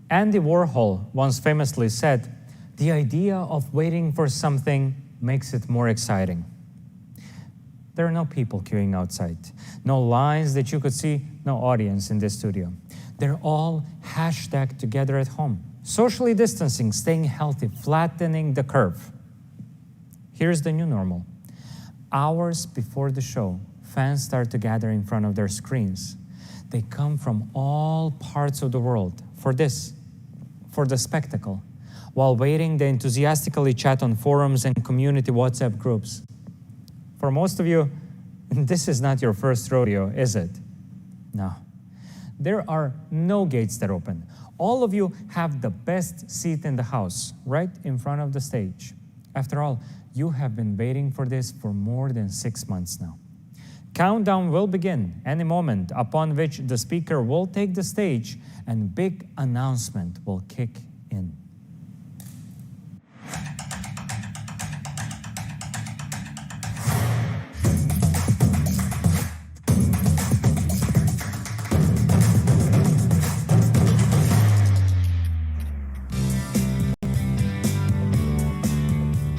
Andy Warhol once famously said, "The idea of waiting for something makes it more exciting." There are no people queuing outside, no lines that you could see, no audience in this studio. They're all hashtag together at home, socially distancing, staying healthy, flattening the curve. Here's the new normal. Hours before the show, fans start to gather in front of their screens. They come from all parts of the world for this, for the spectacle. While waiting, they enthusiastically chat on forums and community WhatsApp groups. For most of you, this is not your first rodeo, is it? No. There are no gates that open. All of you have the best seat in the house, right in front of the stage. After all, you have been waiting for this for more than 6 months now. Countdown will begin any moment, upon which the speaker will take the stage and big announcement will kick in.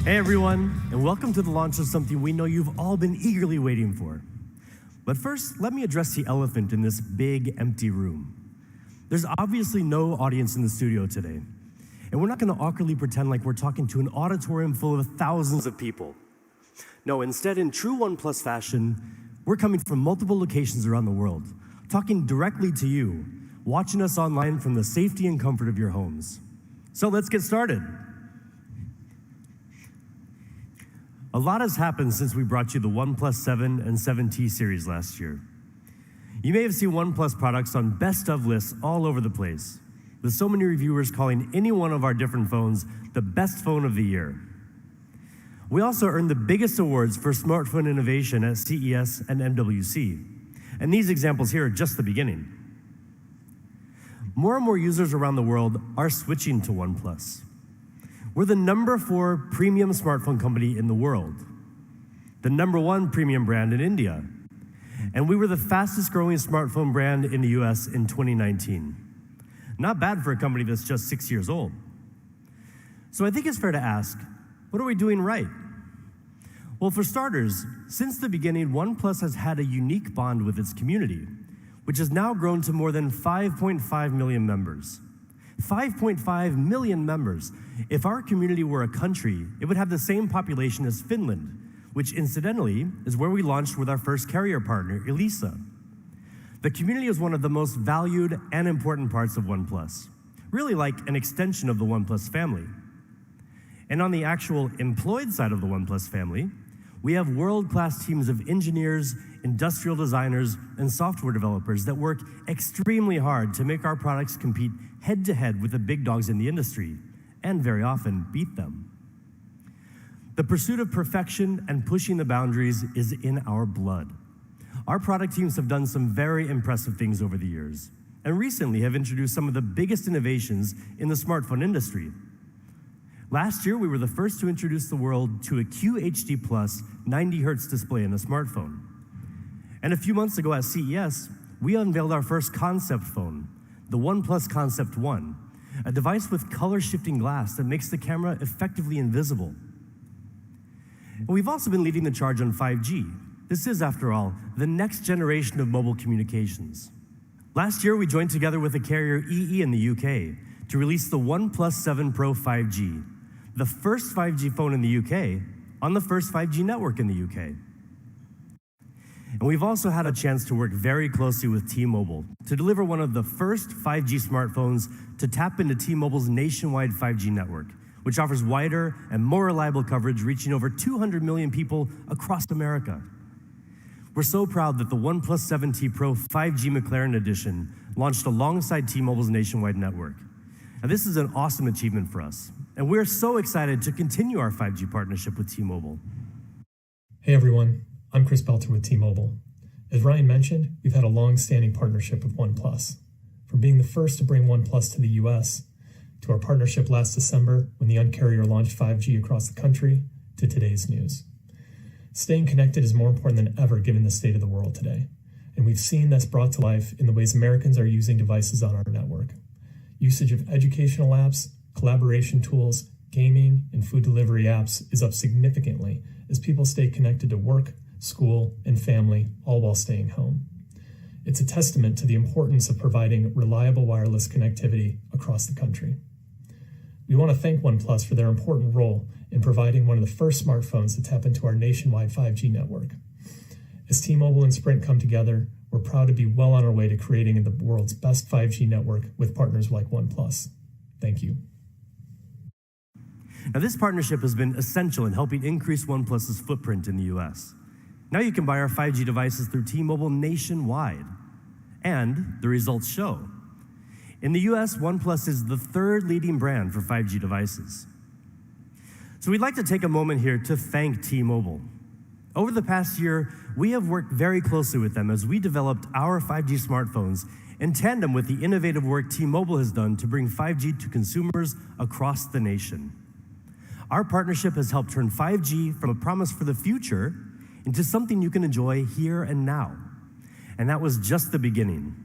Hey everyone, and welcome to the launch of something we know you've all been eagerly waiting for. But first, let me address the elephant in this big, empty room. There's obviously no audience in the studio today, and we're not going to awkwardly pretend like we're talking to an auditorium full of thousands of people. No, instead, in true Oneplus fashion, we're coming from multiple locations around the world, talking directly to you, watching us online from the safety and comfort of your homes. So let's get started. A lot has happened since we brought you the OnePlus 7 and 7T series last year. You may have seen OnePlus products on best of lists all over the place, with so many reviewers calling any one of our different phones the best phone of the year. We also earned the biggest awards for smartphone innovation at CES and MWC, and these examples here are just the beginning. More and more users around the world are switching to OnePlus. We're the #4 premium smartphone company in the world, the #1 premium brand in India, and we were the fastest growing smartphone brand in the US in 2019. Not bad for a company that's just 6 years old. So I think it's fair to ask, what are we doing right? Well, for starters, since the beginning, OnePlus has had a unique bond with its community, which has now grown to more than 5.5 million members. 5.5 million members. If our community were a country, it would have the same population as Finland, which incidentally is where we launched with our first carrier partner, Elisa. The community is one of the most valued and important parts of OnePlus, really like an extension of the OnePlus family. And on the actual employed side of the OnePlus family, we have world-class teams of engineers, industrial designers, and software developers that work extremely hard to make our products compete head-to-head with the big dogs in the industry, and very often beat them. The pursuit of perfection and pushing the boundaries is in our blood. Our product teams have done some very impressive things over the years, and recently have introduced some of the biggest innovations in the smartphone industry. Last year, we were the first to introduce the world to a QHD+ 90 Hz display in a smartphone. And a few months ago at CES, we unveiled our first concept phone, the OnePlus Concept 1, a device with color-shifting glass that makes the camera effectively invisible. And we've also been leading the charge on 5G. This is, after all, the next generation of mobile communications. Last year, we joined together with the carrier EE in the UK to release the OnePlus 7 Pro 5G, the first 5G phone in the UK on the first 5G network in the UK. And we've also had a chance to work very closely with T-Mobile to deliver one of the first 5G smartphones to tap into T-Mobile's nationwide 5G network, which offers wider and more reliable coverage, reaching over 200 million people across America. We're so proud that the OnePlus 7T Pro 5G McLaren Edition launched alongside T-Mobile's nationwide network. Now, this is an awesome achievement for us, and we're so excited to continue our 5G partnership with T-Mobile. Hey everyone, I'm Chris Belter with T-Mobile. As Ryan mentioned, we've had a long-standing partnership with OnePlus. From being the first to bring OnePlus to the US, to our partnership last December when the Un-carrier launched 5G across the country, to today's news. Staying connected is more important than ever given the state of the world today, and we've seen this brought to life in the ways Americans are using devices on our network. Usage of educational apps, collaboration tools, gaming, and food delivery apps is up significantly as people stay connected to work, school, and family, all while staying home. It's a testament to the importance of providing reliable wireless connectivity across the country. We want to thank OnePlus for their important role in providing one of the first smartphones to tap into our nationwide 5G network. As T-Mobile and Sprint come together, we're proud to be well on our way to creating the world's best 5G network with partners like OnePlus. Thank you. Now, this partnership has been essential in helping increase OnePlus's footprint in the US. Now you can buy our 5G devices through T-Mobile nationwide. And the results show. In the US, OnePlus is the third leading brand for 5G devices. So we'd like to take a moment here to thank T-Mobile. Over the past year, we have worked very closely with them as we developed our 5G smartphones in tandem with the innovative work T-Mobile has done to bring 5G to consumers across the nation. Our partnership has helped turn 5G from a promise for the future into something you can enjoy here and now. And that was just the beginning.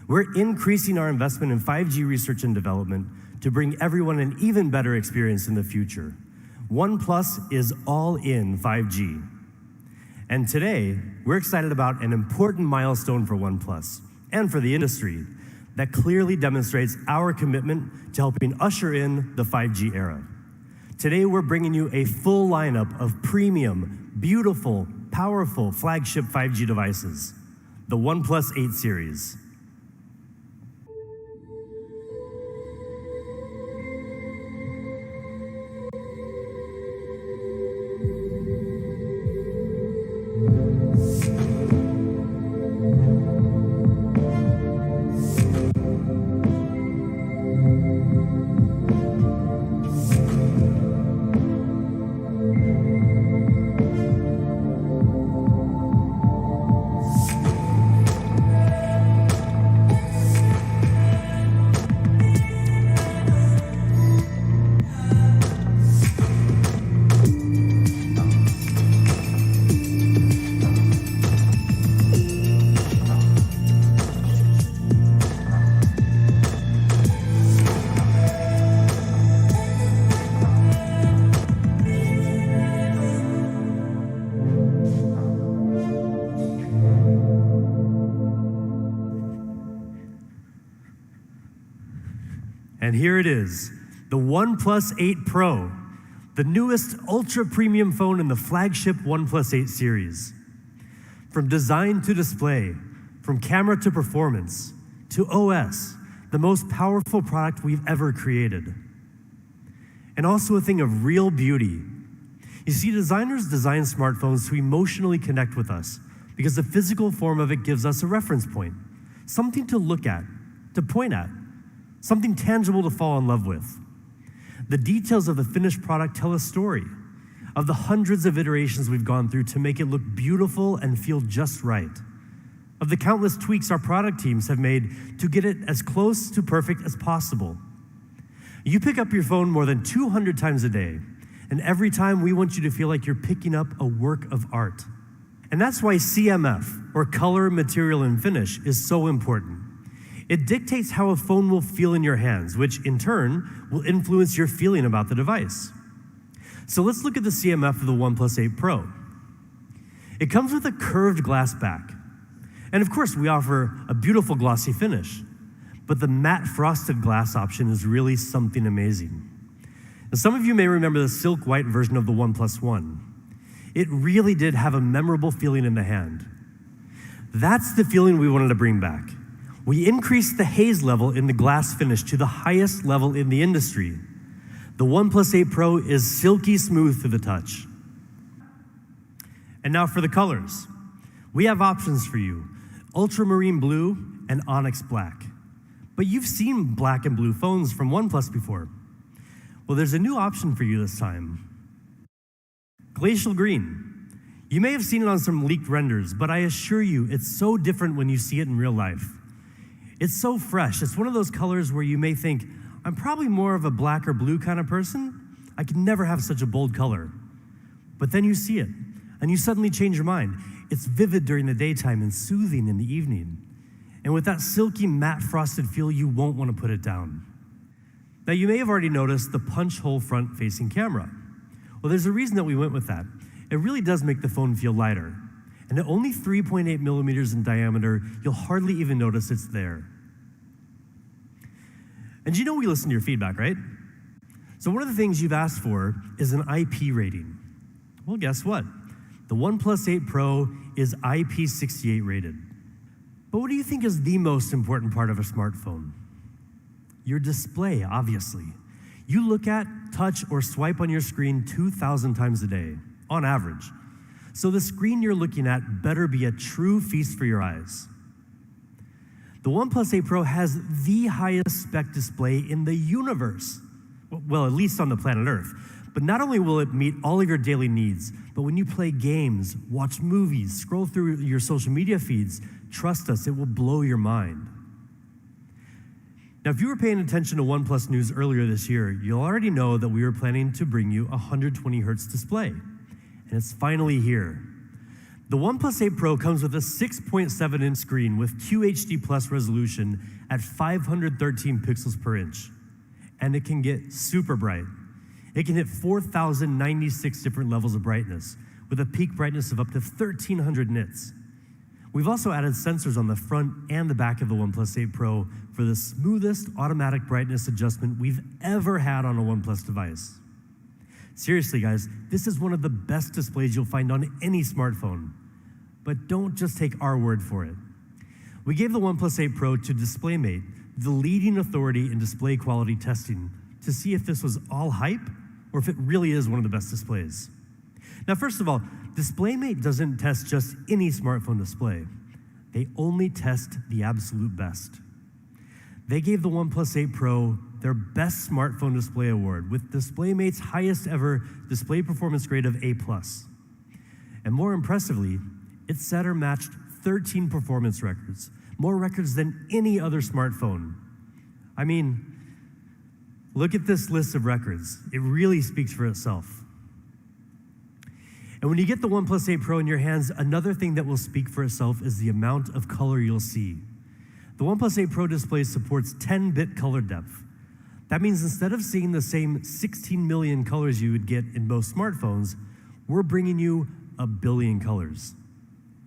We're increasing our investment in 5G research and development to bring everyone an even better experience in the future. OnePlus is all in 5G. And today, we're excited about an important milestone for OnePlus and for the industry that clearly demonstrates our commitment to helping usher in the 5G era. Today, we're bringing you a full lineup of premium, beautiful, powerful flagship 5G devices, the OnePlus 8 series. And here it is, the OnePlus 8 Pro, the newest ultra-premium phone in the flagship OnePlus 8 series. From design to display, from camera to performance, to OS, the most powerful product we've ever created. And also a thing of real beauty. You see, designers design smartphones to emotionally connect with us because the physical form of it gives us a reference point, something to look at, to point at, something tangible to fall in love with. The details of the finished product tell a story of the hundreds of iterations we've gone through to make it look beautiful and feel just right, of the countless tweaks our product teams have made to get it as close to perfect as possible. You pick up your phone more than 200 times a day, and every time we want you to feel like you're picking up a work of art. And that's why CMF, or color, material, and finish, is so important. It dictates how a phone will feel in your hands, which in turn will influence your feeling about the device. So let's look at the CMF of the OnePlus 8 Pro. It comes with a curved glass back. And of course, we offer a beautiful glossy finish, but the matte frosted glass option is really something amazing. Now, some of you may remember the silk white version of the OnePlus 1. It really did have a memorable feeling in the hand. That's the feeling we wanted to bring back. We increased the haze level in the glass finish to the highest level in the industry. The OnePlus 8 Pro is silky smooth to the touch. And now for the colors. We have options for you, ultramarine blue and onyx black. But you've seen black and blue phones from OnePlus before. Well, there's a new option for you this time. Glacial green. You may have seen it on some leaked renders, but I assure you it's so different when you see it in real life. It's so fresh. It's one of those colors where you may think, I'm probably more of a black or blue kind of person. I could never have such a bold color. But then you see it, and you suddenly change your mind. It's vivid during the daytime and soothing in the evening. And with that silky matte frosted feel, you won't want to put it down. Now, you may have already noticed the punch hole front-facing camera. Well, there's a reason that we went with that. It really does make the phone feel lighter. And at only 3.8 millimeters in diameter, you'll hardly even notice it's there. And you know we listen to your feedback, right? So one of the things you've asked for is an IP rating. Well, guess what? The OnePlus 8 Pro is IP68 rated. But what do you think is the most important part of a smartphone? Your display, obviously. You look at, touch, or swipe on your screen 2,000 times a day, on average. So the screen you're looking at better be a true feast for your eyes. The OnePlus 8 Pro has the highest spec display in the universe. Well, at least on the planet Earth. But not only will it meet all of your daily needs, but when you play games, watch movies, scroll through your social media feeds, trust us, it will blow your mind. Now, if you were paying attention to OnePlus news earlier this year, you'll already know that we were planning to bring you a 120 Hz display. And it's finally here. The OnePlus 8 Pro comes with a 6.7-inch screen with QHD Plus resolution at 513 pixels per inch. And it can get super bright. It can hit 4,096 different levels of brightness with a peak brightness of up to 1,300 nits. We've also added sensors on the front and the back of the OnePlus 8 Pro for the smoothest automatic brightness adjustment we've ever had on a OnePlus device. Seriously, guys, this is one of the best displays you'll find on any smartphone. But don't just take our word for it. We gave the OnePlus 8 Pro to DisplayMate, the leading authority in display quality testing, to see if this was all hype or if it really is one of the best displays. Now, first of all, DisplayMate doesn't test just any smartphone display. They only test the absolute best. They gave the OnePlus 8 Pro their Best Smartphone Display Award with DisplayMate's highest ever display performance grade of A+. And more impressively, it set or matched 13 performance records, more records than any other smartphone. I mean, look at this list of records. It really speaks for itself. And when you get the OnePlus 8 Pro in your hands, another thing that will speak for itself is the amount of color you'll see. The OnePlus 8 Pro display supports 10-bit color depth. That means instead of seeing the same 16 million colors you would get in most smartphones, we're bringing you 1 billion colors,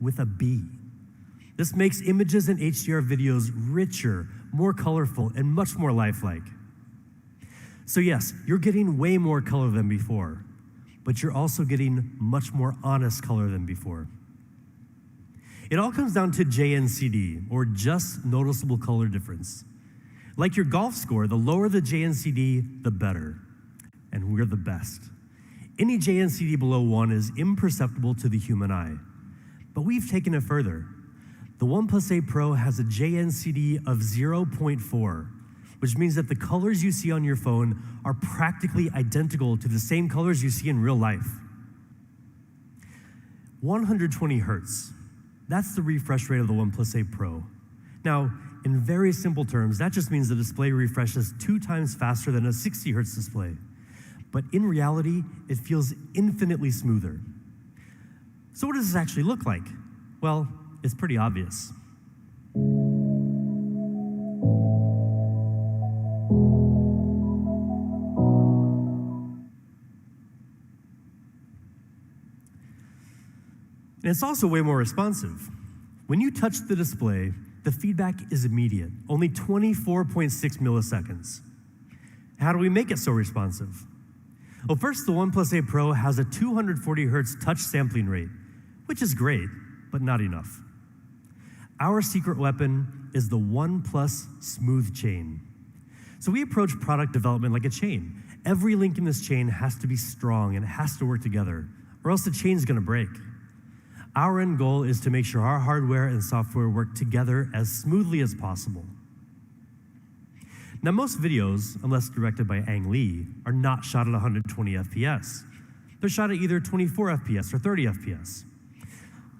with a B. This makes images and HDR videos richer, more colorful, and much more lifelike. So yes, you're getting way more color than before, but you're also getting much more honest color than before. It all comes down to JNCD, or just noticeable color difference. Like your golf score, the lower the JNCD, the better. And we're the best. Any JNCD below 1 is imperceptible to the human eye. But we've taken it further. The OnePlus 8 Pro has a JNCD of 0.4, which means that the colors you see on your phone are practically identical to the same colors you see in real life. 120 Hertz. That's the refresh rate of the OnePlus 8 Pro. Now, in very simple terms, that just means the display refreshes 2 times faster than a 60 Hertz display. But in reality, it feels infinitely smoother. So what does this actually look like? Well, it's pretty obvious. And it's also way more responsive. When you touch the display, the feedback is immediate, only 24.6 milliseconds. How do we make it so responsive? Well, first, the OnePlus 8 Pro has a 240 Hertz touch sampling rate, which is great, but not enough. Our secret weapon is the OnePlus Smooth Chain. So we approach product development like a chain. Every link in this chain has to be strong and it has to work together, or else the chain's gonna break. Our end goal is to make sure our hardware and software work together as smoothly as possible. Now, most videos, unless directed by Ang Lee, are not shot at 120 FPS. They're shot at either 24 FPS or 30 FPS.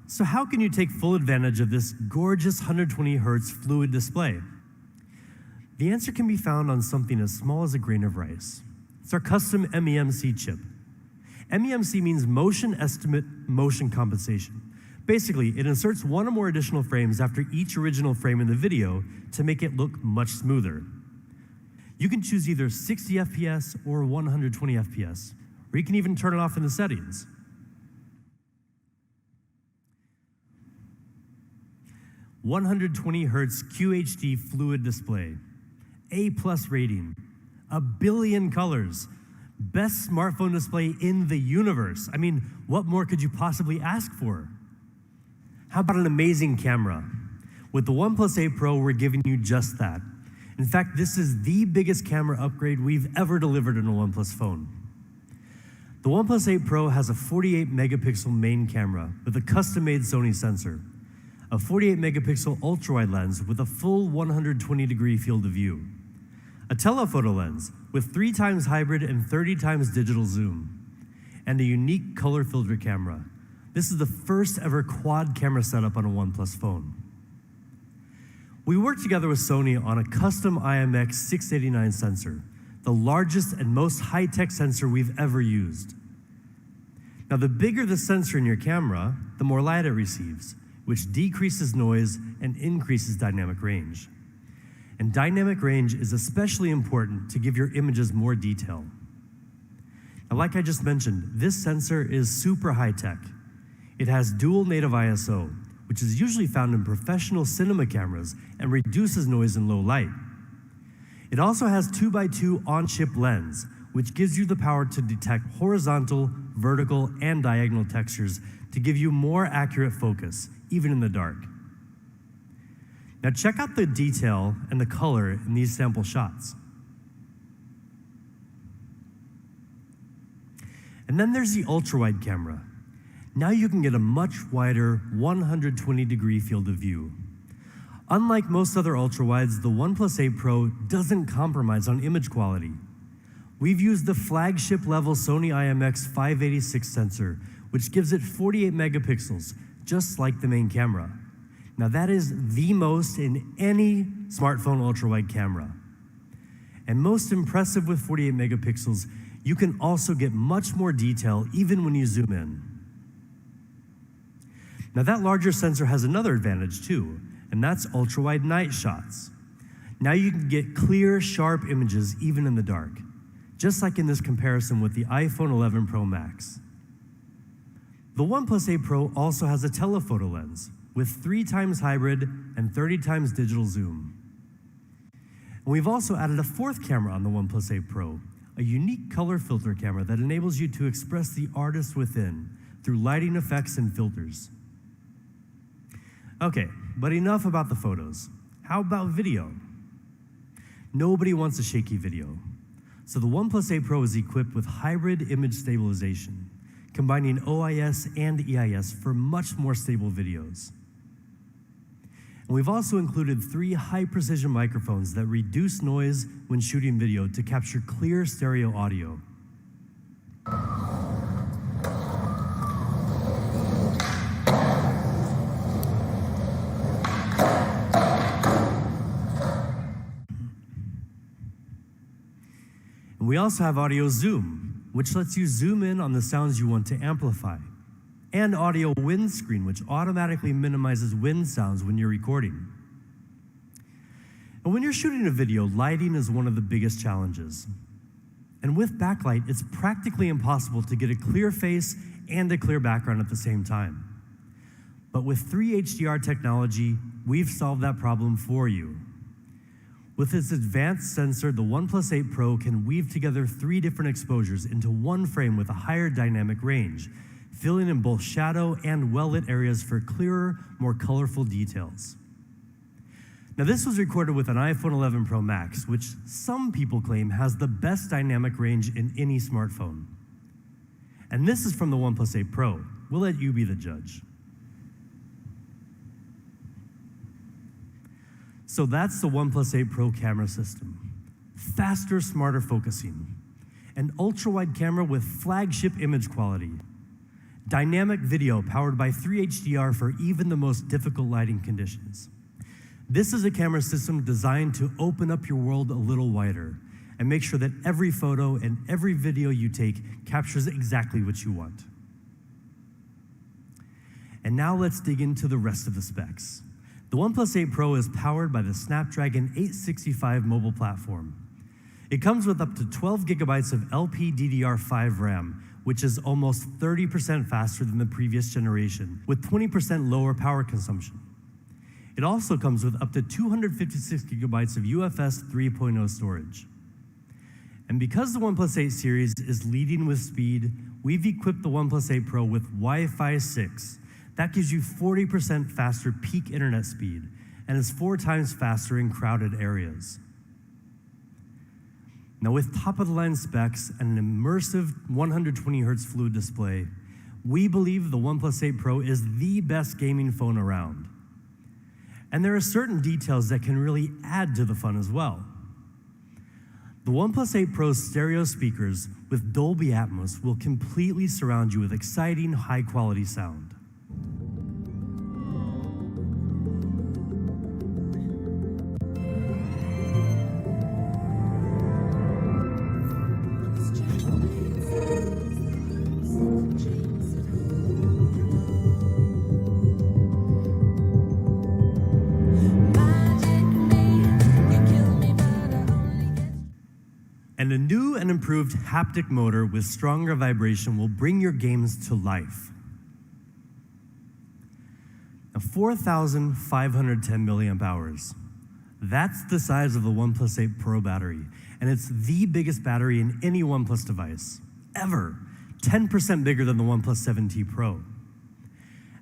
So how can you take full advantage of this gorgeous 120 Hertz fluid display? The answer can be found on something as small as a grain of rice. It's our custom MEMC chip. MEMC means motion estimate motion compensation. Basically, it inserts 1 or more additional frames after each original frame in the video to make it look much smoother. You can choose either 60 FPS or 120 FPS, or you can even turn it off in the settings. "120 Hz QHD fluid display, A+ rating, 1 billion colors, best smartphone display in the universe." I mean, what more could you possibly ask for? How about an amazing camera? With the OnePlus 8 Pro, we're giving you just that. In fact, this is the biggest camera upgrade we've ever delivered in a OnePlus phone. The OnePlus 8 Pro has a 48 megapixel main camera with a custom-made Sony sensor, a 48 megapixel ultra-wide lens with a full 120-degree field of view, a telephoto lens with 3 times hybrid and 30 times digital zoom, and a unique color filter camera. This is the first ever quad camera setup on a OnePlus phone. We worked together with Sony on a custom IMX689 sensor, the largest and most high-tech sensor we've ever used. Now, the bigger the sensor in your camera, the more light it receives, which decreases noise and increases dynamic range. And dynamic range is especially important to give your images more detail. Now, like I just mentioned, this sensor is super high-tech. It has dual native ISO, which is usually found in professional cinema cameras and reduces noise in low light. It also has 2x2 on-chip lens, which gives you the power to detect horizontal, vertical, and diagonal textures to give you more accurate focus, even in the dark. Now check out the detail and the color in these sample shots. And then there's the ultra-wide camera. Now you can get a much wider 120-degree field of view. Unlike most other ultra-wides, the OnePlus 8 Pro doesn't compromise on image quality. We've used the flagship level Sony IMX586 sensor, which gives it 48 megapixels, just like the main camera. Now that is the most in any smartphone ultra-wide camera. And most impressive with 48 megapixels, you can also get much more detail even when you zoom in. Now that larger sensor has another advantage too, and that's ultra-wide night shots. Now you can get clear, sharp images even in the dark, just like in this comparison with the iPhone 11 Pro Max. The OnePlus 8 Pro also has a telephoto lens with 3 times hybrid and 30 times digital zoom. And we've also added a 4th camera on the OnePlus 8 Pro, a unique color filter camera that enables you to express the artist within through lighting effects and filters. Okay, but enough about the photos. How about video? Nobody wants a shaky video. So the OnePlus 8 Pro is equipped with hybrid image stabilization, combining OIS and EIS for much more stable videos. And we've also included 3 high-precision microphones that reduce noise when shooting video to capture clear stereo audio. We also have audio zoom, which lets you zoom in on the sounds you want to amplify, and audio windscreen, which automatically minimizes wind sounds when you're recording. And when you're shooting a video, lighting is one of the biggest challenges. And with backlight, it's practically impossible to get a clear face and a clear background at the same time. But with 3 HDR technology, we've solved that problem for you. With its advanced sensor, the OnePlus 8 Pro can weave together 3 different exposures into one frame with a higher dynamic range, filling in both shadow and well-lit areas for clearer, more colorful details. Now, this was recorded with an iPhone 11 Pro Max, which some people claim has the best dynamic range in any smartphone. And this is from the OnePlus 8 Pro. We'll let you be the judge. So that's the OnePlus 8 Pro camera system. Faster, smarter focusing. An ultra-wide camera with flagship image quality. Dynamic video powered by 3 HDR for even the most difficult lighting conditions. This is a camera system designed to open up your world a little wider and make sure that every photo and every video you take captures exactly what you want. And now let's dig into the rest of the specs. The OnePlus 8 Pro is powered by the Snapdragon 865 mobile platform. It comes with up to 12 gigabytes of LPDDR5 RAM, which is almost 30% faster than the previous generation, with 20% lower power consumption. It also comes with up to 256 gigabytes of UFS 3.0 storage. And because the OnePlus 8 series is leading with speed, we've equipped the OnePlus 8 Pro with Wi-Fi 6. That gives you 40% faster peak internet speed, and is 4 times faster in crowded areas. Now, with top-of-the-line specs and an immersive 120 Hz Fluid display, we believe the OnePlus 8 Pro is the best gaming phone around. And there are certain details that can really add to the fun as well. The OnePlus 8 Pro's stereo speakers with Dolby Atmos will completely surround you with exciting, high-quality sound. And a new and improved haptic motor with stronger vibration will bring your games to life. Now, 4,510 milliamp hours. That's the size of the OnePlus 8 Pro battery, and it's the biggest battery in any OnePlus device, ever. 10% bigger than the OnePlus 7T Pro.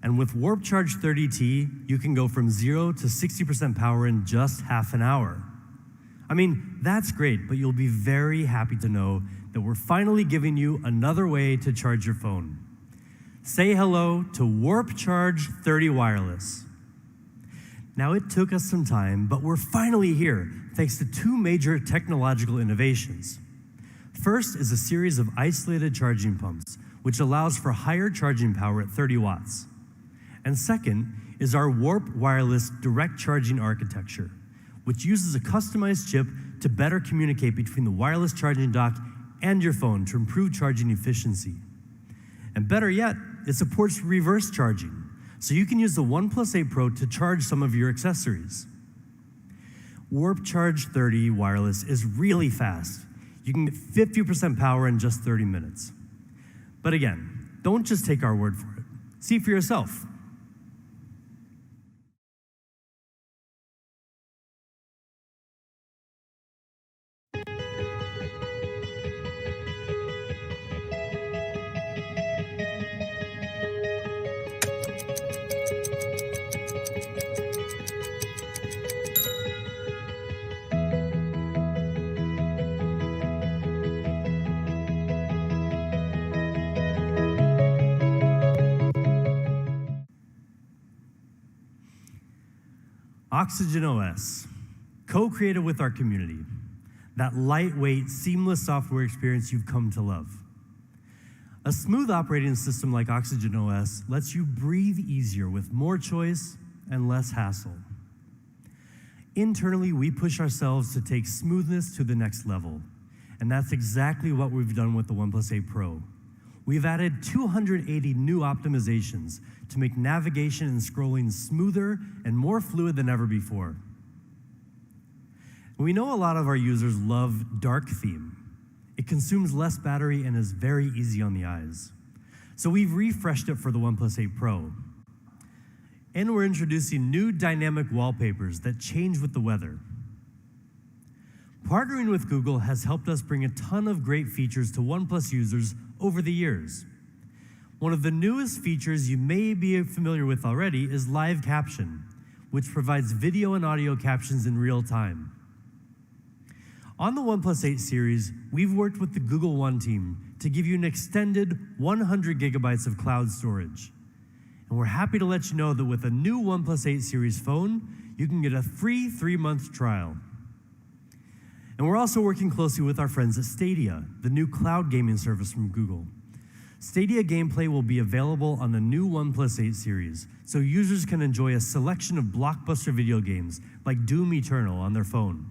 And with Warp Charge 30T, you can go from 0 to 60% power in just half an hour. I mean, that's great, but you'll be very happy to know that we're finally giving you another way to charge your phone. Say hello to Warp Charge 30 Wireless. Now, it took us some time, but we're finally here, thanks to 2 major technological innovations. First is a series of isolated charging pumps, which allows for higher charging power at 30 watts. And second is our Warp Wireless direct charging architecture, which uses a customized chip to better communicate between the wireless charging dock and your phone to improve charging efficiency. And better yet, it supports reverse charging, so you can use the OnePlus 8 Pro to charge some of your accessories. Warp Charge 30 Wireless is really fast. You can get 50% power in just 30 minutes. But again, don't just take our word for it. See for yourself. Oxygen OS, co-created with our community. That lightweight, seamless software experience you've come to love. A smooth operating system like Oxygen OS lets you breathe easier with more choice and less hassle. Internally, we push ourselves to take smoothness to the next level, and that's exactly what we've done with the OnePlus 8 Pro. We've added 280 new optimizations to make navigation and scrolling smoother and more fluid than ever before. We know a lot of our users love dark theme. It consumes less battery and is very easy on the eyes. So we've refreshed it for the OnePlus 8 Pro. And we're introducing new dynamic wallpapers that change with the weather. Partnering with Google has helped us bring a ton of great features to OnePlus users over the years. One of the newest features you may be familiar with already is Live Caption, which provides video and audio captions in real time. On the OnePlus 8 series, we've worked with the Google One team to give you an extended 100 gigabytes of cloud storage. And we're happy to let you know that with a new OnePlus 8 series phone, you can get a free 3-month trial. And we're also working closely with our friends at Stadia, the new cloud gaming service from Google. Stadia gameplay will be available on the new OnePlus 8 series, so users can enjoy a selection of blockbuster video games like Doom Eternal on their phone.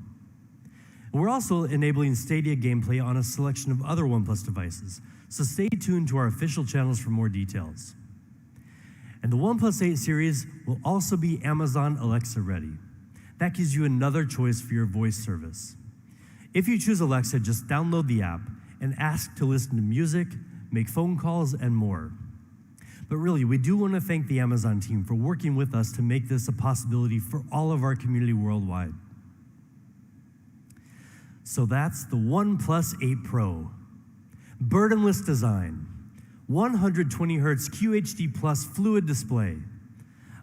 And we're also enabling Stadia gameplay on a selection of other OnePlus devices, so stay tuned to our official channels for more details. And the OnePlus 8 series will also be Amazon Alexa ready. That gives you another choice for your voice service. If you choose Alexa, just download the app and ask to listen to music, make phone calls, and more. But really, we do want to thank the Amazon team for working with us to make this a possibility for all of our community worldwide. So that's the OnePlus 8 Pro. Burdenless design, 120 Hz QHD Plus fluid display,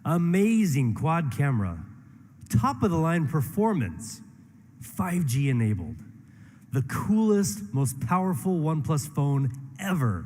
amazing quad camera, top-of-the-line performance, 5G enabled, the coolest, most powerful OnePlus phone ever.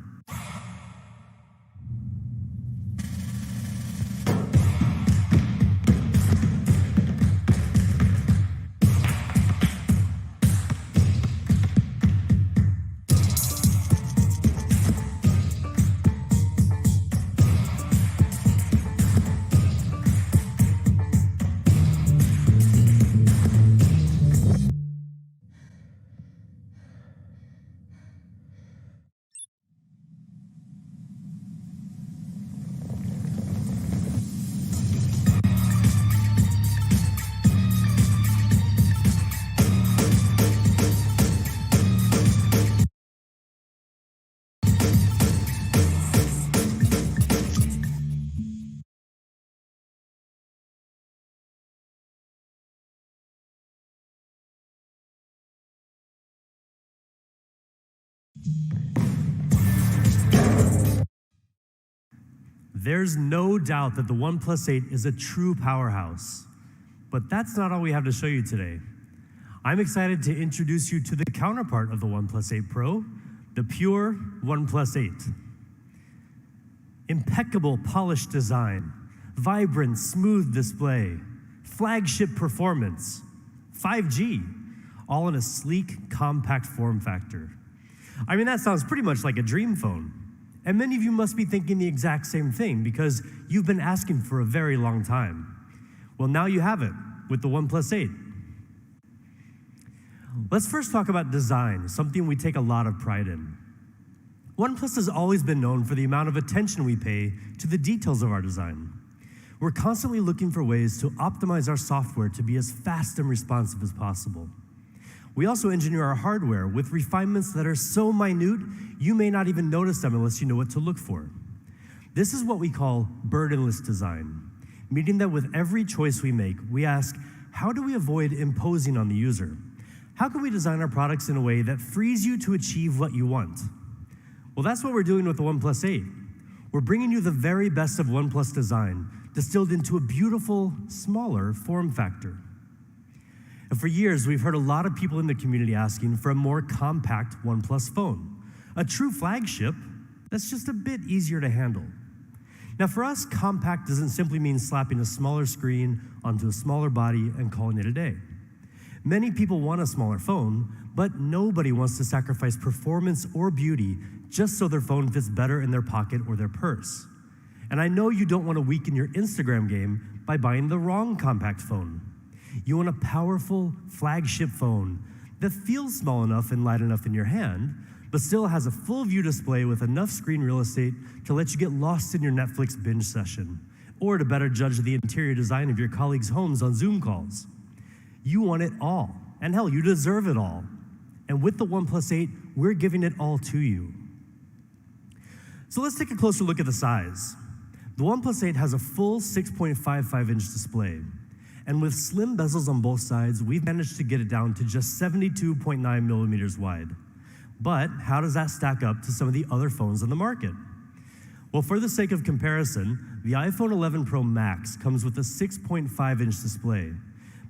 There's no doubt that the OnePlus 8 is a true powerhouse. But that's not all we have to show you today. I'm excited to introduce you to the counterpart of the OnePlus 8 Pro, the pure OnePlus 8. Impeccable polished design, vibrant, smooth display, flagship performance, 5G, all in a sleek, compact form factor. I mean, that sounds pretty much like a dream phone. And many of you must be thinking the exact same thing because you've been asking for a very long time. Well, now you have it with the OnePlus 8. Let's first talk about design, something we take a lot of pride in. OnePlus has always been known for the amount of attention we pay to the details of our design. We're constantly looking for ways to optimize our software to be as fast and responsive as possible. We also engineer our hardware with refinements that are so minute, you may not even notice them unless you know what to look for. This is what we call burdenless design, meaning that with every choice we make, we ask, how do we avoid imposing on the user? How can we design our products in a way that frees you to achieve what you want? Well, that's what we're doing with the OnePlus 8. We're bringing you the very best of OnePlus design, distilled into a beautiful, smaller form factor. And for years, we've heard a lot of people in the community asking for a more compact OnePlus phone, a true flagship that's just a bit easier to handle. Now for us, compact doesn't simply mean slapping a smaller screen onto a smaller body and calling it a day. Many people want a smaller phone, but nobody wants to sacrifice performance or beauty just so their phone fits better in their pocket or their purse. And I know you don't want to weaken your Instagram game by buying the wrong compact phone. You want a powerful flagship phone that feels small enough and light enough in your hand, but still has a full view display with enough screen real estate to let you get lost in your Netflix binge session, or to better judge the interior design of your colleagues' homes on Zoom calls. You want it all, and hell, you deserve it all. And with the OnePlus 8, we're giving it all to you. So let's take a closer look at the size. The OnePlus 8 has a full 6.55-inch display. And with slim bezels on both sides, we've managed to get it down to just 72.9 millimeters wide. But how does that stack up to some of the other phones on the market? Well, for the sake of comparison, the iPhone 11 Pro Max comes with a 6.5-inch display,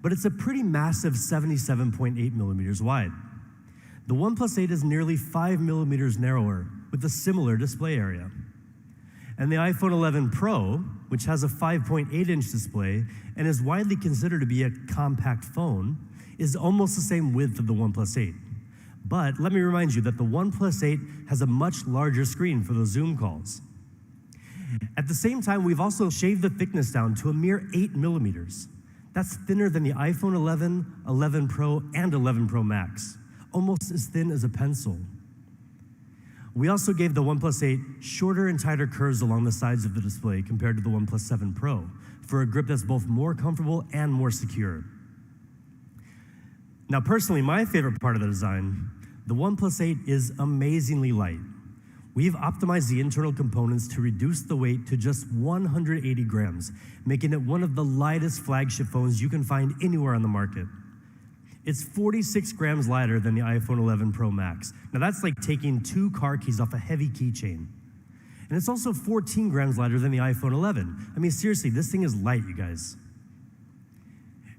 but it's a pretty massive 77.8 millimeters wide. The OnePlus 8 is nearly 5 millimeters narrower with a similar display area. And the iPhone 11 Pro, which has a 5.8-inch display and is widely considered to be a compact phone, is almost the same width of the OnePlus 8. But let me remind you that the OnePlus 8 has a much larger screen for those Zoom calls. At the same time, we've also shaved the thickness down to a mere 8 millimeters. That's thinner than the iPhone 11, 11 Pro, and 11 Pro Max, almost as thin as a pencil. We also gave the OnePlus 8 shorter and tighter curves along the sides of the display compared to the OnePlus 7 Pro for a grip that's both more comfortable and more secure. Now, personally, my favorite part of the design, the OnePlus 8 is amazingly light. We've optimized the internal components to reduce the weight to just 180 grams, making it one of the lightest flagship phones you can find anywhere on the market. It's 46 grams lighter than the iPhone 11 Pro Max. Now that's like taking 2 car keys off a heavy keychain. And it's also 14 grams lighter than the iPhone 11. I mean, seriously, this thing is light, you guys.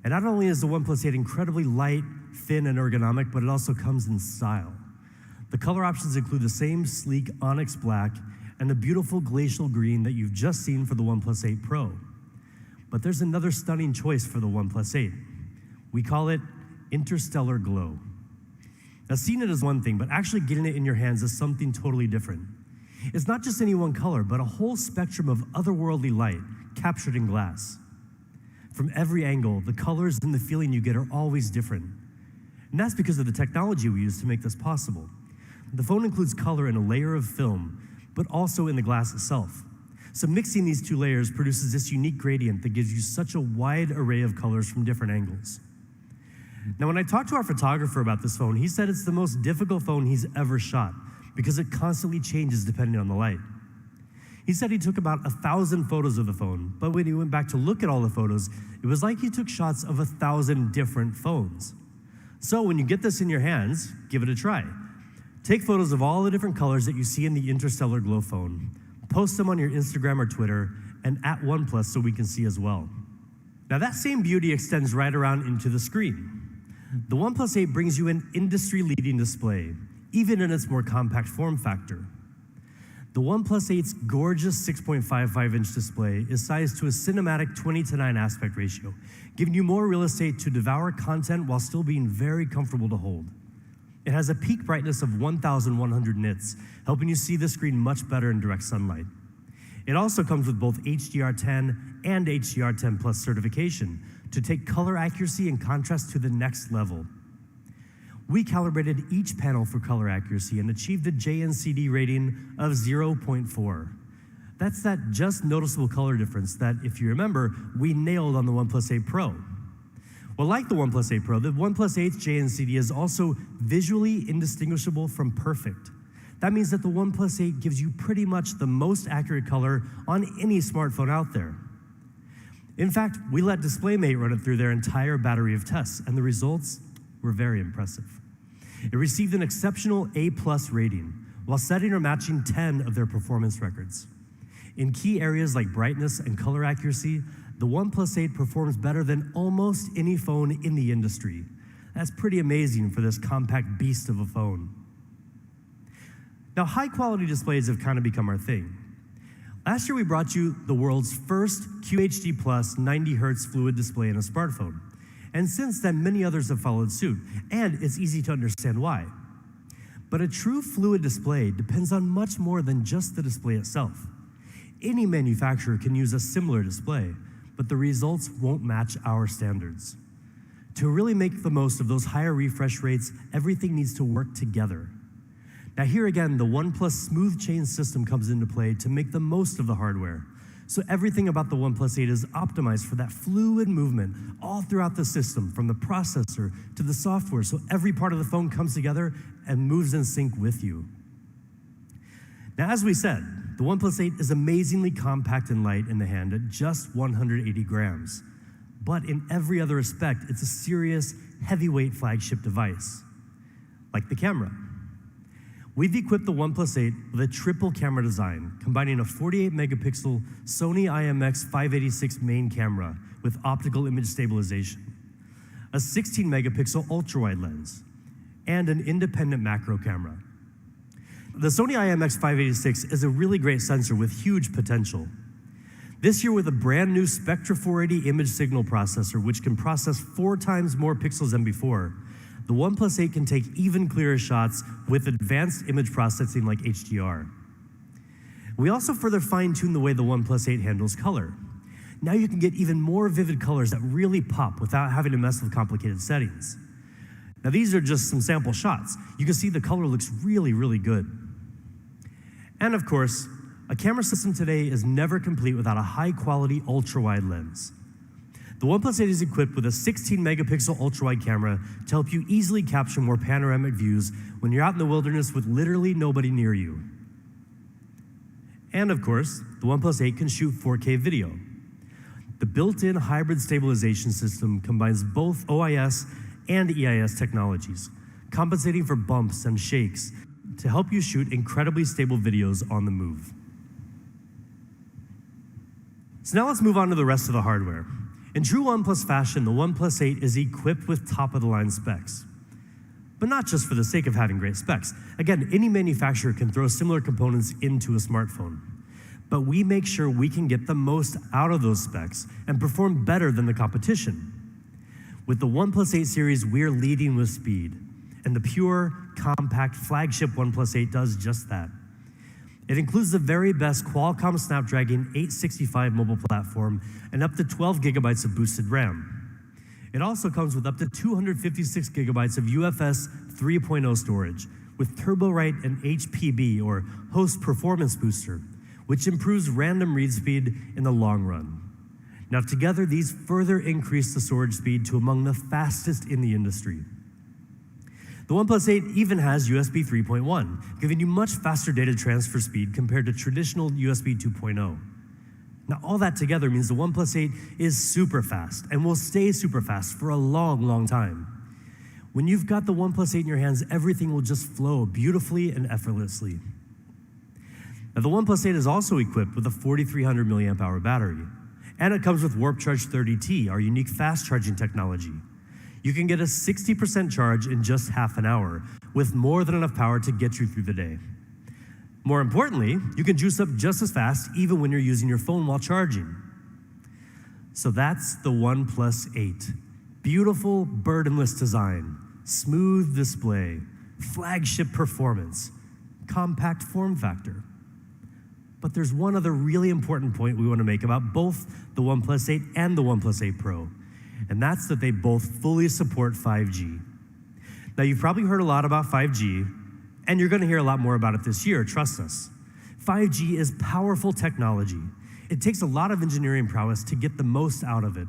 And not only is the OnePlus 8 incredibly light, thin, and ergonomic, but it also comes in style. The color options include the same sleek onyx black and the beautiful glacial green that you've just seen for the OnePlus 8 Pro. But there's another stunning choice for the OnePlus 8. We call it Interstellar Glow. Now, seeing it is one thing, but actually getting it in your hands is something totally different. It's not just any one color, but a whole spectrum of otherworldly light captured in glass. From every angle, the colors and the feeling you get are always different. And that's because of the technology we use to make this possible. The phone includes color in a layer of film, but also in the glass itself. So mixing these two layers produces this unique gradient that gives you such a wide array of colors from different angles. Now, when I talked to our photographer about this phone, he said it's the most difficult phone he's ever shot because it constantly changes depending on the light. He said he took about 1,000 photos of the phone, but when he went back to look at all the photos, it was like he took shots of 1,000 different phones. So when you get this in your hands, give it a try. Take photos of all the different colors that you see in the Interstellar Glow phone. Post them on your Instagram or Twitter, and at OnePlus so we can see as well. Now that same beauty extends right around into the screen. The OnePlus 8 brings you an industry-leading display, even in its more compact form factor. The OnePlus 8's gorgeous 6.55-inch display is sized to a cinematic 20:9 aspect ratio, giving you more real estate to devour content while still being very comfortable to hold. It has a peak brightness of 1,100 nits, helping you see the screen much better in direct sunlight. It also comes with both HDR10 and HDR10 Plus certification to take color accuracy and contrast to the next level. We calibrated each panel for color accuracy and achieved a JNCD rating of 0.4. That's that just noticeable color difference that, if you remember, we nailed on the OnePlus 8 Pro. Well, like the OnePlus 8 Pro, the OnePlus 8's JNCD is also visually indistinguishable from perfect. That means that the OnePlus 8 gives you pretty much the most accurate color on any smartphone out there. In fact, we let DisplayMate run it through their entire battery of tests, and the results were very impressive. It received an exceptional A+ rating, while setting or matching 10 of their performance records. In key areas like brightness and color accuracy, the OnePlus 8 performs better than almost any phone in the industry. That's pretty amazing for this compact beast of a phone. Now, high-quality displays have kind of become our thing. Last year, we brought you the world's first QHD Plus 90 Hz fluid display in a smartphone. And since then, many others have followed suit, and it's easy to understand why. But a true fluid display depends on much more than just the display itself. Any manufacturer can use a similar display, but the results won't match our standards. To really make the most of those higher refresh rates, everything needs to work together. Now here again, the OnePlus Smooth Chain system comes into play to make the most of the hardware. So everything about the OnePlus 8 is optimized for that fluid movement all throughout the system, from the processor to the software, so every part of the phone comes together and moves in sync with you. Now, as we said, the OnePlus 8 is amazingly compact and light in the hand at just 180 grams. But in every other respect, it's a serious, heavyweight flagship device, like the camera. We've equipped the OnePlus 8 with a triple camera design, combining a 48-megapixel Sony IMX586 main camera with optical image stabilization, a 16-megapixel ultra-wide lens, and an independent macro camera. The Sony IMX586 is a really great sensor with huge potential. This year, with a brand new Spectra 480 image signal processor, which can process 4 times more pixels than before, the OnePlus 8 can take even clearer shots with advanced image processing like HDR. We also further fine-tuned the way the OnePlus 8 handles color. Now you can get even more vivid colors that really pop without having to mess with complicated settings. Now these are just some sample shots. You can see the color looks really, really good. And of course, a camera system today is never complete without a high-quality ultra-wide lens. The OnePlus 8 is equipped with a 16-megapixel ultra-wide camera to help you easily capture more panoramic views when you're out in the wilderness with literally nobody near you. And of course, the OnePlus 8 can shoot 4K video. The built-in hybrid stabilization system combines both OIS and EIS technologies, compensating for bumps and shakes to help you shoot incredibly stable videos on the move. So now let's move on to the rest of the hardware. In true OnePlus fashion, the OnePlus 8 is equipped with top-of-the-line specs. But not just for the sake of having great specs. Again, any manufacturer can throw similar components into a smartphone. But we make sure we can get the most out of those specs and perform better than the competition. With the OnePlus 8 series, we're leading with speed. And the pure, compact flagship OnePlus 8 does just that. It includes the very best Qualcomm Snapdragon 865 mobile platform and up to 12 gigabytes of boosted RAM. It also comes with up to 256 gigabytes of UFS 3.0 storage with TurboWrite and HPB, or Host Performance Booster, which improves random read speed in the long run. Now together, these further increase the storage speed to among the fastest in the industry. The OnePlus 8 even has USB 3.1, giving you much faster data transfer speed compared to traditional USB 2.0. Now, all that together means the OnePlus 8 is super fast and will stay super fast for a long, long time. When you've got the OnePlus 8 in your hands, everything will just flow beautifully and effortlessly. Now, the OnePlus 8 is also equipped with a 4,300 milliamp hour battery, and it comes with Warp Charge 30T, our unique fast charging technology. You can get a 60% charge in just half an hour, with more than enough power to get you through the day. More importantly, you can juice up just as fast even when you're using your phone while charging. So that's the OnePlus 8. Beautiful, burdenless design, smooth display, flagship performance, compact form factor. But there's one other really important point we want to make about both the OnePlus 8 and the OnePlus 8 Pro, and that's that they both fully support 5G. Now, you've probably heard a lot about 5G, and you're going to hear a lot more about it this year, trust us. 5G is powerful technology. It takes a lot of engineering prowess to get the most out of it,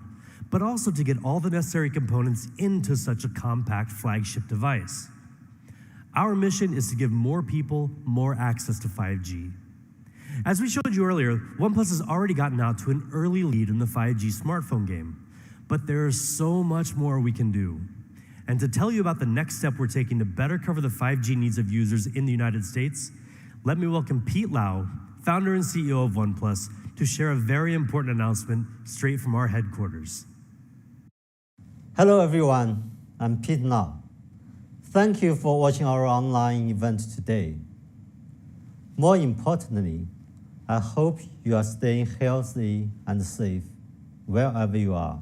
but also to get all the necessary components into such a compact flagship device. Our mission is to give more people more access to 5G. As we showed you earlier, OnePlus has already gotten out to an early lead in the 5G smartphone game, but there is so much more we can do. And to tell you about the next step we're taking to better cover the 5G needs of users in the United States, let me welcome Pete Lau, founder and CEO of OnePlus, to share a very important announcement straight from our headquarters. Hello everyone, I'm Pete Lau. Thank you for watching our online event today. More importantly, I hope you are staying healthy and safe wherever you are.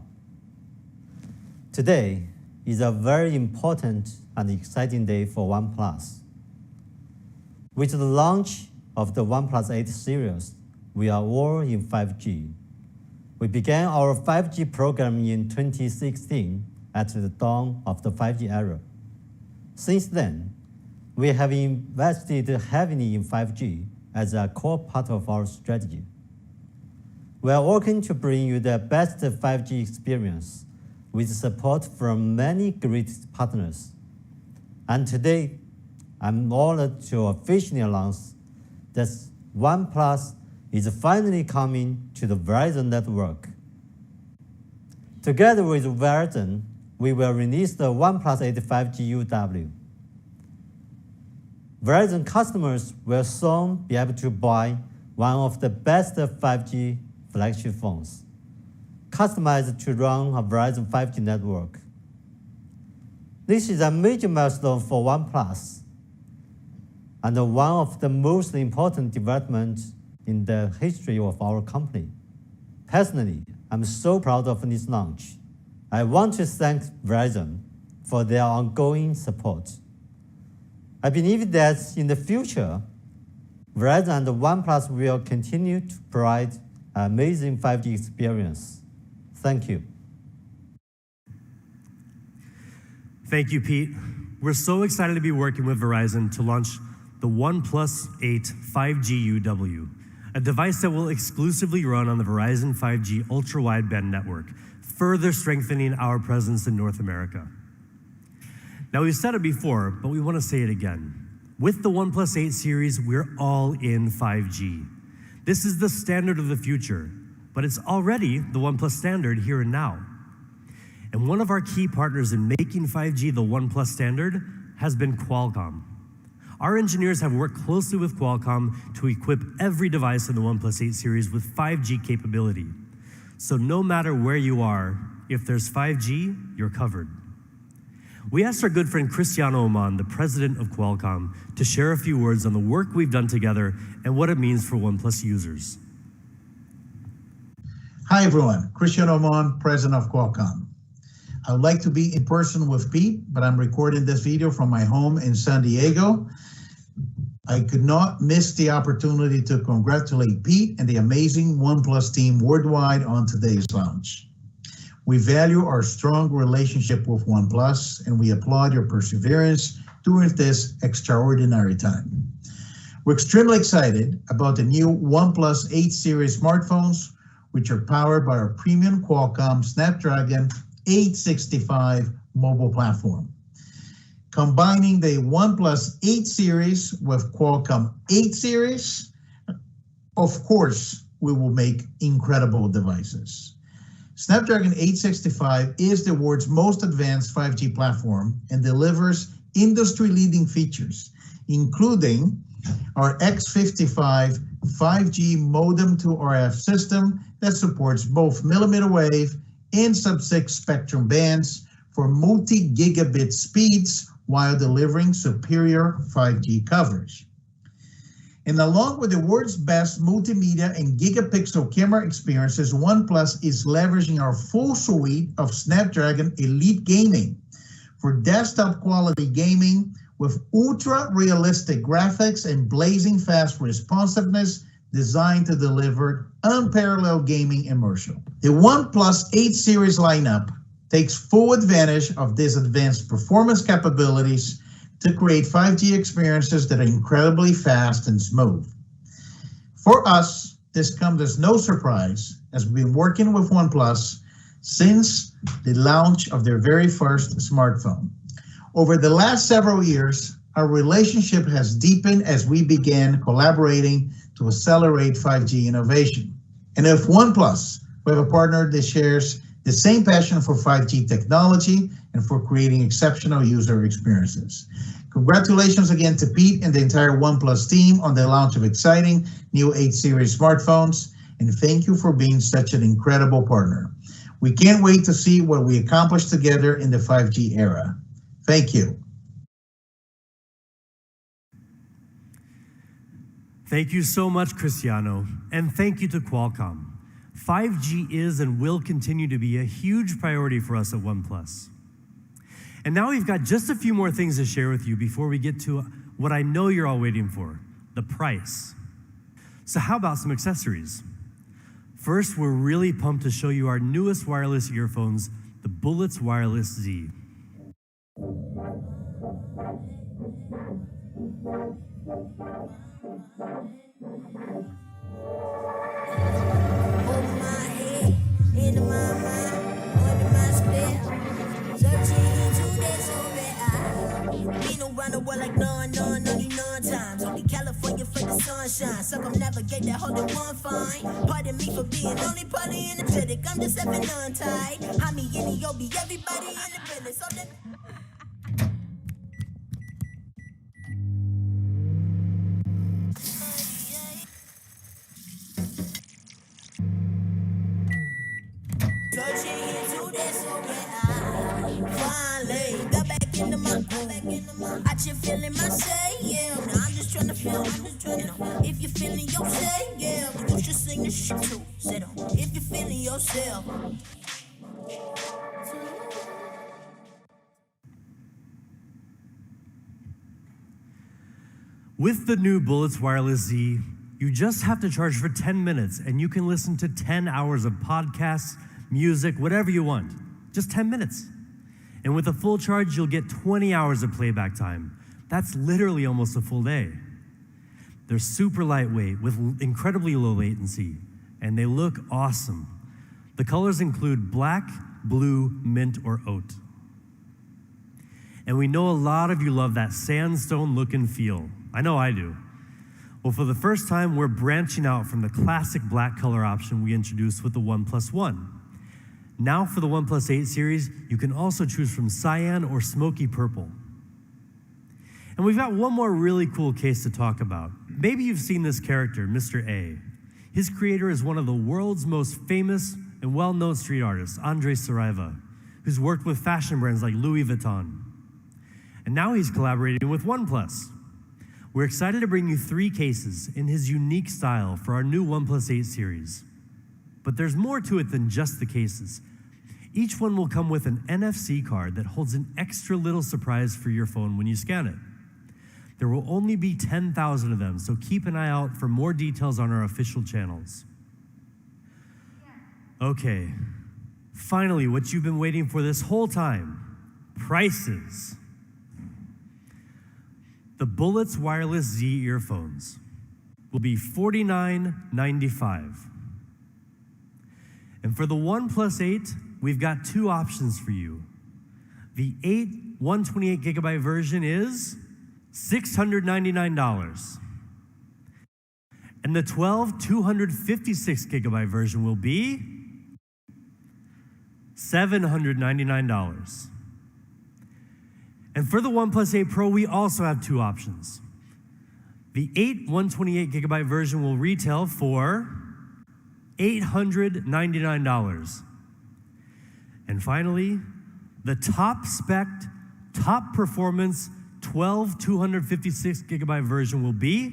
Today is a very important and exciting day for OnePlus. With the launch of the OnePlus 8 series, we are all in 5G. We began our 5G program in 2016 at the dawn of the 5G era. Since then, we have invested heavily in 5G as a core part of our strategy. We are working to bring you the best 5G experience with support from many great partners. And today, I'm honored to officially announce that OnePlus is finally coming to the Verizon network. Together with Verizon, we will release the OnePlus 8 5G UW. Verizon customers will soon be able to buy one of the best 5G flagship phones, customized to run a Verizon 5G network. This is a major milestone for OnePlus and one of the most important developments in the history of our company. Personally, I'm so proud of this launch. I want to thank Verizon for their ongoing support. I believe that in the future, Verizon and OnePlus will continue to provide an amazing 5G experience. Thank you. Thank you, Pete. We're so excited to be working with Verizon to launch the OnePlus 8 5G UW, a device that will exclusively run on the Verizon 5G ultra-wideband network, further strengthening our presence in North America. Now, we've said it before, but we want to say it again. With the OnePlus 8 series, we're all in 5G. This is the standard of the future, but it's already the OnePlus standard here and now. And one of our key partners in making 5G the OnePlus standard has been Qualcomm. Our engineers have worked closely with Qualcomm to equip every device in the OnePlus 8 series with 5G capability. So no matter where you are, if there's 5G, you're covered. We asked our good friend Cristiano Oman, the president of Qualcomm, to share a few words on the work we've done together and what it means for OnePlus users. Hi everyone, Cristiano Oman, president of Qualcomm. I would like to be in person with Pete, but I'm recording this video from my home in San Diego. I could not miss the opportunity to congratulate Pete and the amazing OnePlus team worldwide on today's launch. We value our strong relationship with OnePlus, and we applaud your perseverance during this extraordinary time. We're extremely excited about the new OnePlus 8 series smartphones, which are powered by our premium Qualcomm Snapdragon 865 mobile platform. Combining the OnePlus 8 series with Qualcomm 8 series, of course, we will make incredible devices. Snapdragon 865 is the world's most advanced 5G platform and delivers industry-leading features, including our X55 5G modem to RF system that supports both millimeter wave and sub-6 spectrum bands for multi-gigabit speeds while delivering superior 5G coverage. And along with the world's best multimedia and gigapixel camera experiences, OnePlus is leveraging our full suite of Snapdragon Elite Gaming for desktop quality gaming with ultra-realistic graphics and blazing fast responsiveness designed to deliver unparalleled gaming immersion. The OnePlus 8 series lineup takes full advantage of these advanced performance capabilities to create 5G experiences that are incredibly fast and smooth. For us, this comes as no surprise, as we've been working with OnePlus since the launch of their very first smartphone. Over the last several years, our relationship has deepened as we began collaborating to accelerate 5G innovation. And with OnePlus, we have a partner that shares the same passion for 5G technology and for creating exceptional user experiences. Congratulations again to Pete and the entire OnePlus team on the launch of exciting new 8 series smartphones, and thank you for being such an incredible partner. We can't wait to see what we accomplish together in the 5G era. Thank you. Thank you so much, Cristiano, and thank you to Qualcomm. 5G is and will continue to be a huge priority for us at OnePlus. And now we've got just a few more things to share with you before we get to what I know you're all waiting for, the price. So how about some accessories? First, we're really pumped to show you our newest wireless earphones, the Bullets Wireless Z. California for the sunshine, circumnavigate that hold it one fine. Pardon me for being only partly energetic. I'm just having on tight. I'm me and you'll be everybody in the business. So that I just feeling myself, yeah. Now I'm just trying to feel, if you're feeling yourself, yeah, you should sing this shit too. Sit on. If you're feeling yourself. With the new Bullets Wireless Z, you just have to charge for 10 minutes and you can listen to 10 hours of podcasts, music, whatever you want. Just 10 minutes. And with a full charge, you'll get 20 hours of playback time. That's literally almost a full day. They're super lightweight with incredibly low latency, and they look awesome. The colors include black, blue, mint, or oat. And we know a lot of you love that sandstone look and feel. I know I do. Well, for the first time, we're branching out from the classic black color option we introduced with the OnePlus One. Now for the OnePlus 8 series, you can also choose from cyan or smoky purple. And we've got one more really cool case to talk about. Maybe you've seen this character, Mr. A. His creator is one of the world's most famous and well-known street artists, Andres Saraiva, who's worked with fashion brands like Louis Vuitton. And now he's collaborating with OnePlus. We're excited to bring you 3 cases in his unique style for our new OnePlus 8 series. But there's more to it than just the cases. Each one will come with an NFC card that holds an extra little surprise for your phone when you scan it. There will only be 10,000 of them, so keep an eye out for more details on our official channels. Okay, finally, what you've been waiting for this whole time, prices. The Bullets Wireless Z earphones will be $49.95. And for the OnePlus 8, we've got 2 options for you. The 8 128 gigabyte version is $699. And the 12 256 gigabyte version will be $799. And for the OnePlus 8 Pro, we also have 2 options. The 8 128 gigabyte version will retail for $899. And finally, the top spec, top performance 12 256 gigabyte version will be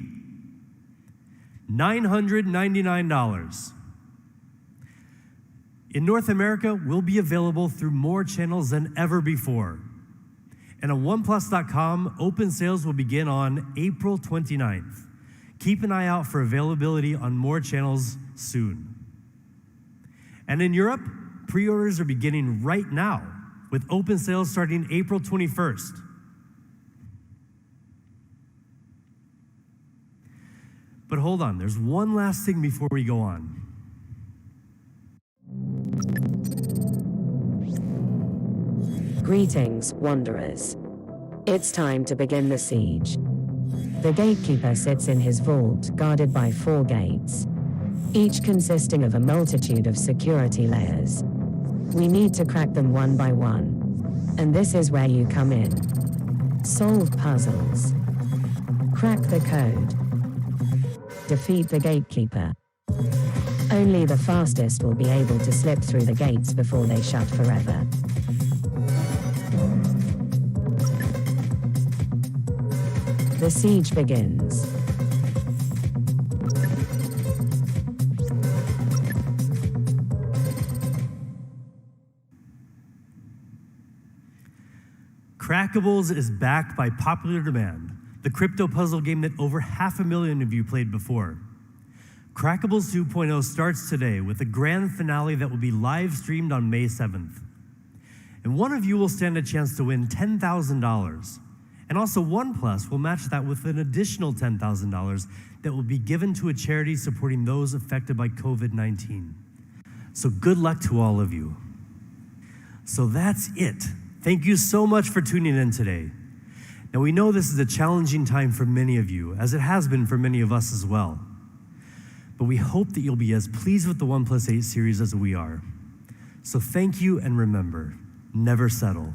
$999. In North America, will be available through more channels than ever before. And on OnePlus.com, open sales will begin on April 29th. Keep an eye out for availability on more channels soon. And in Europe, pre-orders are beginning right now, with open sales starting April 21st. But hold on, there's one last thing before we go on. Greetings, wanderers. It's time to begin the siege. The gatekeeper sits in his vault, guarded by 4 gates, each consisting of a multitude of security layers. We need to crack them one by one. And this is where you come in. Solve puzzles. Crack the code. Defeat the gatekeeper. Only the fastest will be able to slip through the gates before they shut forever. The siege begins. Crackables is back by popular demand, the crypto puzzle game that over 500,000 of you played before. Crackables 2.0 starts today with a grand finale that will be live streamed on May 7th. And one of you will stand a chance to win $10,000. And also OnePlus will match that with an additional $10,000 that will be given to a charity supporting those affected by COVID-19. So good luck to all of you. So that's it. Thank you so much for tuning in today. Now we know this is a challenging time for many of you, as it has been for many of us as well. But we hope that you'll be as pleased with the OnePlus 8 series as we are. So thank you, and remember, never settle.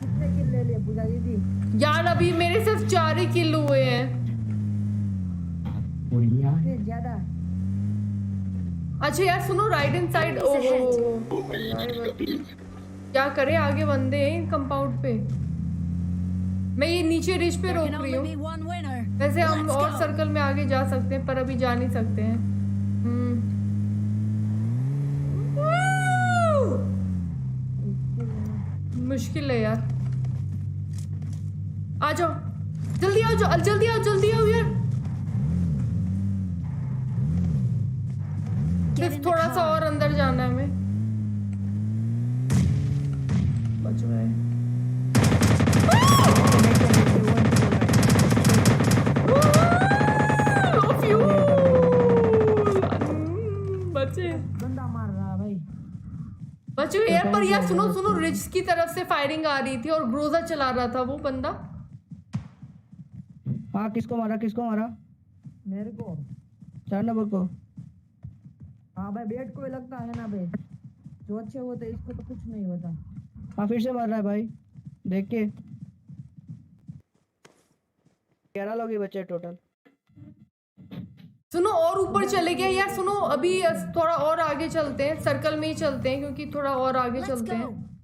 कितने किल ले लिए पूजा दीदी? यार अभी मेरे सिर्फ 4 ही किल हुए हैं। फिर ज्यादा। अच्छा यार सुनो, राइट इन साइड। ओहो क्या करे, आगे बंदे हैं कंपाउंड पे। मैं ये नीचे रिच पे रोक रही हूँ। वैसे हम और सर्कल में आगे जा सकते हैं पर अभी जा नहीं सकते हैं। मुश्किल है यार। आ जाओ, जल्दी आओ, जल्दी आओ, जल्दी आओ यार। सिर्फ थोड़ा सा और अंदर जाना है हमें। बच रहा है। बचे, बंदा मार रहा है भाई। बचे यार। पर यार सुनो सुनो, रिच की तरफ से फायरिंग आ रही थी और ग्रोजा चला रहा था वो बंदा। हाँ किसको मारा, किसको मारा? मेरे को, 4 नंबर को। हाँ भाई बेट को ही लगता है ना भाई, जो अच्छे होते इसको तो कुछ नहीं होता। हाँ फिर से मार रहा है भाई, देख के। 11 लोग ही बचे टोटल। सुनो और ऊपर चले गए यार। सुनो अभी थोड़ा और आगे चलते हैं, सर्कल में ही चलते हैं क्योंकि थोड़ा और आगे चलते हैं।